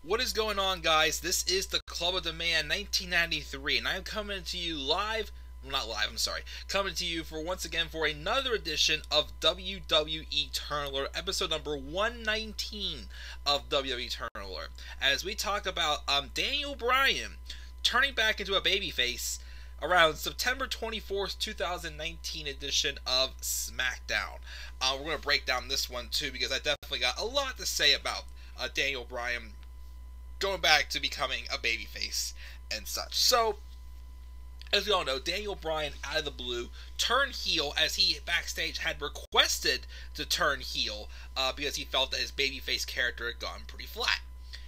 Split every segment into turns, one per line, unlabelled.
What is going on, guys? This is the Club of the Man 1993, and I'm coming to you live, well, not live, I'm sorry, coming to you once again for another edition of WWE Turner, episode number 119 of WWE Turner, as we talk about Daniel Bryan turning back into a babyface around September 24th, 2019 edition of SmackDown. We're going to break down this one too, because I definitely got a lot to say about Daniel Bryan going back to becoming a babyface and such. So, as we all know, Daniel Bryan, out of the blue, turned heel as he backstage had requested to turn heel because he felt that his babyface character had gone pretty flat.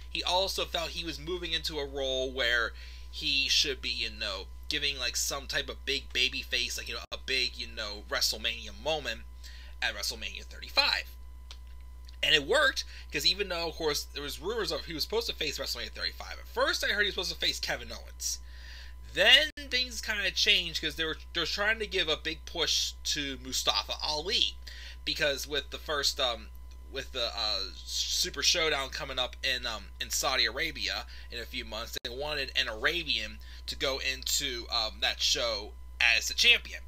He also felt he was moving into a role where he should be, giving like some type of big babyface, like, a big, WrestleMania moment at WrestleMania 35. And it worked, because even though, of course, there was rumors of he was supposed to face WrestleMania 35. At first, I heard he was supposed to face Kevin Owens. Then things kind of changed, because they were trying to give a big push to Mustafa Ali, because with the first Super Showdown coming up in Saudi Arabia in a few months, they wanted an Arabian to go into that show as the champion.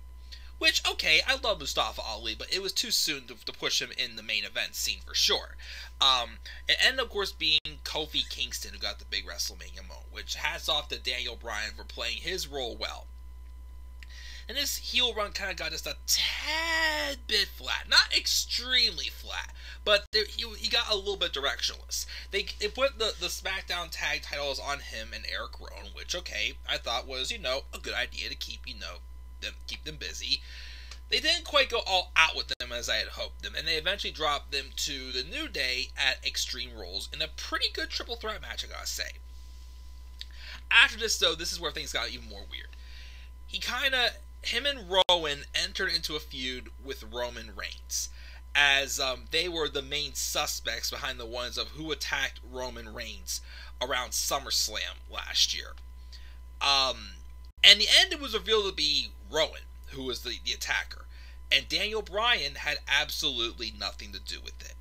Which, okay, I love Mustafa Ali, but it was too soon to push him in the main event scene for sure. It ended, of course, being Kofi Kingston who got the big WrestleMania moment, which hats off to Daniel Bryan for playing his role well. And this heel run kind of got just a tad bit flat. Not extremely flat, but he got a little bit directionless. They put the SmackDown tag titles on him and Eric Rowan, which, okay, I thought was, a good idea to keep them busy. They didn't quite go all out with them as I had hoped them, and they eventually dropped them to the New Day at Extreme Rules in a pretty good triple threat match, I gotta say. After this, though, this is where things got even more weird. Him and Rowan entered into a feud with Roman Reigns, as they were the main suspects behind the ones of who attacked Roman Reigns around SummerSlam last year. And in the end, it was revealed to be Rowan who was the attacker, and Daniel Bryan had absolutely nothing to do with it,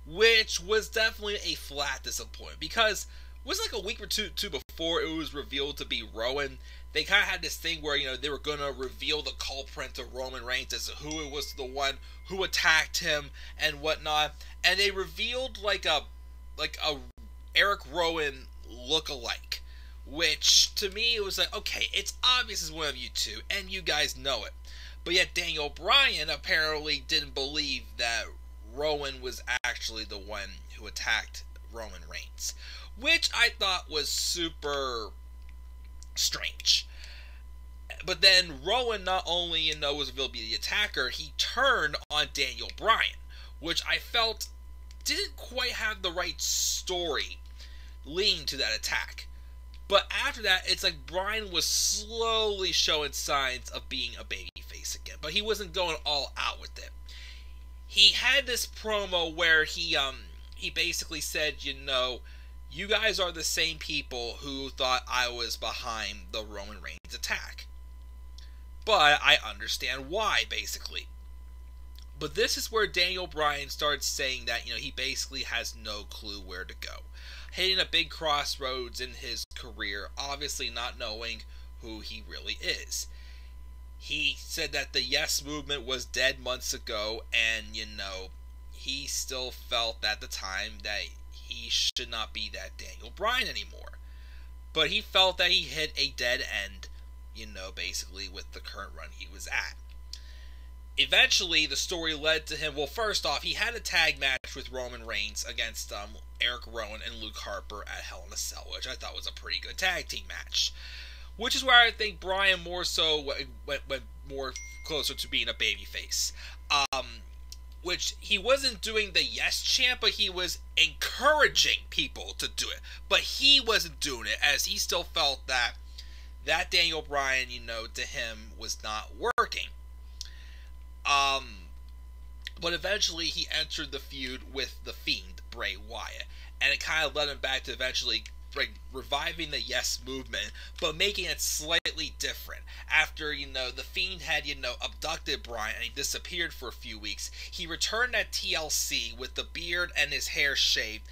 which was definitely a flat disappointment, because it was like a week or two before it was revealed to be Rowan. They kind of had this thing where, they were going to reveal the culprit to Roman Reigns as to who it was, the one who attacked him and whatnot, and they revealed like a Eric Rowan look-alike. Which, to me, it was like, okay, it's obvious it's one of you two, and you guys know it. But yet Daniel Bryan apparently didn't believe that Rowan was actually the one who attacked Roman Reigns. Which I thought was super strange. But then Rowan not only, was revealed to be the attacker, he turned on Daniel Bryan, which I felt didn't quite have the right story leading to that attack. But after that, it's like Bryan was slowly showing signs of being a babyface again. But he wasn't going all out with it. He had this promo where he basically said, you guys are the same people who thought I was behind the Roman Reigns attack. But I understand why, basically. But this is where Daniel Bryan starts saying that, he basically has no clue where to go. Hitting a big crossroads in his career, obviously not knowing who he really is. He said that the Yes movement was dead months ago, and, he still felt at the time that he should not be that Daniel Bryan anymore. But he felt that he hit a dead end, basically with the current run he was at. Eventually, the story led to him, well, first off, he had a tag match with Roman Reigns against Eric Rowan and Luke Harper at Hell in a Cell, which I thought was a pretty good tag team match. Which is where I think Bryan more so went more closer to being a babyface. Which he wasn't doing the yes chant, but he was encouraging people to do it. But he wasn't doing it, as he still felt that Daniel Bryan, to him was not working. But eventually he entered the feud with The Fiend, Bray Wyatt, and it kind of led him back to eventually reviving the Yes movement, but making it slightly different. After, the Fiend had, abducted Bryan and he disappeared for a few weeks, he returned at TLC with the beard and his hair shaved,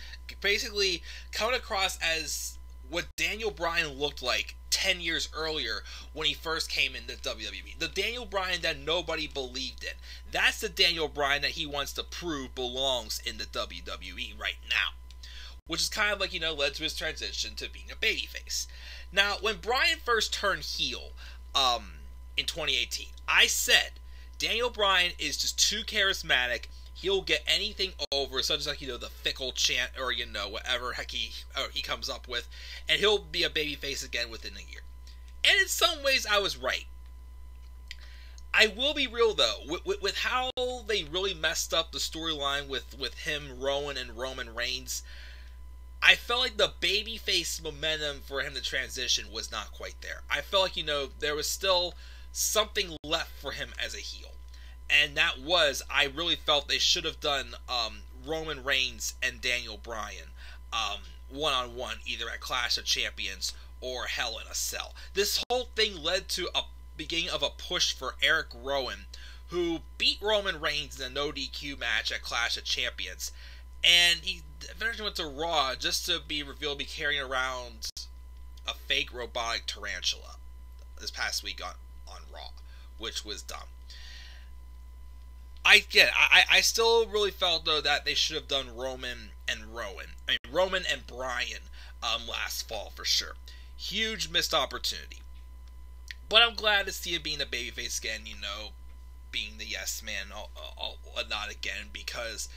basically coming across as what Daniel Bryan looked like 10 years earlier when he first came into WWE. The Daniel Bryan that nobody believed in. That's the Daniel Bryan that he wants to prove belongs in the WWE right now. Which is kind of like, led to his transition to being a babyface. Now, when Bryan first turned heel in 2018, I said Daniel Bryan is just too charismatic. He'll get anything over, such as the fickle chant or whatever heck he comes up with, and he'll be a babyface again within a year. And in some ways, I was right. I will be real though, with how they really messed up the storyline with him, Rowan, and Roman Reigns. I felt like the babyface momentum for him to transition was not quite there. I felt like, there was still something left for him as a heel. And that was, I really felt they should have done Roman Reigns and Daniel Bryan one-on-one, either at Clash of Champions or Hell in a Cell. This whole thing led to a beginning of a push for Eric Rowan, who beat Roman Reigns in a no DQ match at Clash of Champions. And he eventually went to Raw just to be revealed to be carrying around a fake robotic tarantula this past week on Raw, which was dumb. I still really felt though that they should have done Roman and Bryan last fall for sure. Huge missed opportunity. But I'm glad to see him being a babyface again, being the yes man, not again, because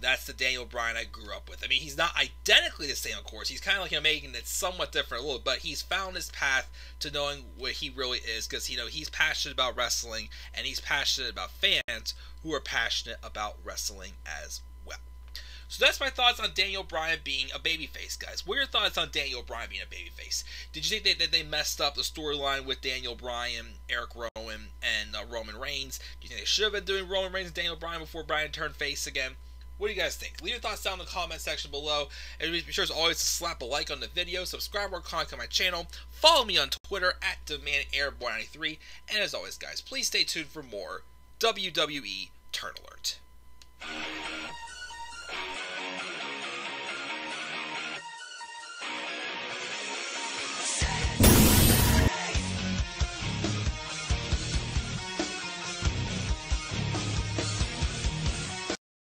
that's the Daniel Bryan I grew up with. I mean, he's not identically the same, of course. He's kind of like making it somewhat different a little, but he's found his path to knowing what he really is, because, he's passionate about wrestling, and he's passionate about fans who are passionate about wrestling as well. So that's my thoughts on Daniel Bryan being a babyface, guys. What are your thoughts on Daniel Bryan being a babyface? Did you think that they messed up the storyline with Daniel Bryan, Eric Rowan, and Roman Reigns? Do you think they should have been doing Roman Reigns and Daniel Bryan before Bryan turned face again? What do you guys think? Leave your thoughts down in the comment section below. And be sure as always to slap a like on the video, subscribe to more content on my channel, follow me on Twitter at DemandAirBoy93, and as always guys, please stay tuned for more WWE Turn Alert.